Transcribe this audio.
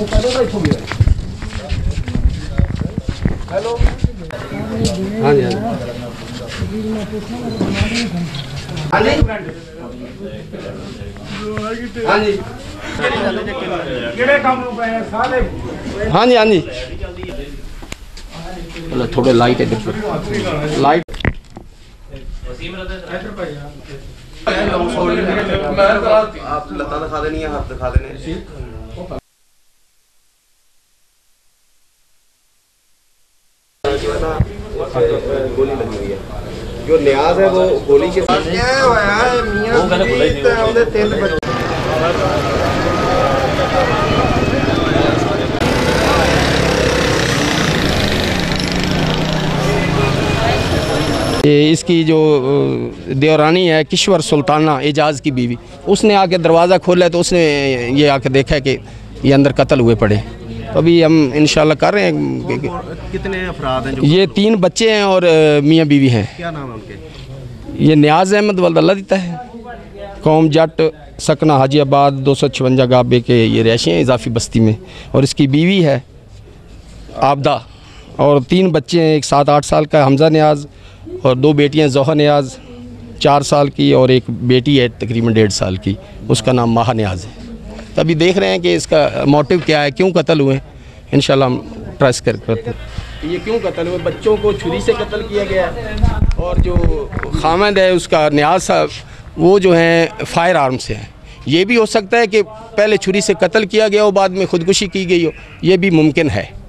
Hello हाँ जी हाँ जी हाँ जी हाँ जी थोड़े लाइट है लाइट आप लता दिखा देनी है हाथ दिखा देने गोली लगी हुई है जो न्याज है वो गोली के साथ इसकी जो देवरानी है किश्वर सुल्ताना एजाज की बीवी, उसने आके दरवाज़ा खोला तो उसने ये आके देखा कि ये अंदर कत्ल हुए पड़े। तो अभी हम इंशाल्लाह कर रहे हैं। कितने अफराद हैं? ये 3 बच्चे हैं और मियाँ बीवी हैं। क्या नाम है उनके? ये नियाज़ अहमद वल्दल्ला देता है, कौम जट सकना हाजीआबाद 256 गाबे के ये रहशी हैं इजाफी बस्ती में, और इसकी बीवी है आबदा और 3 बच्चे हैं, एक 7-8 साल का हमज़ा नियाज़ और 2 बेटियां ज़ोहा नियाज़ 4 साल की और एक बेटी है तकरीबन 1.5 साल की, उसका नाम माहा नियाज़ है। तभी देख रहे हैं कि इसका मोटिव क्या है, क्यों कत्ल हुए, इंशाल्लाह हम ट्रेस करते हैं ये क्यों कत्ल हुए। बच्चों को छुरी से कत्ल किया गया और जो खामद है उसका नियाज़ साहब वो जो है फायर आर्म से है। ये भी हो सकता है कि पहले छुरी से कत्ल किया गया हो बाद में ख़ुदकुशी की गई हो, ये भी मुमकिन है।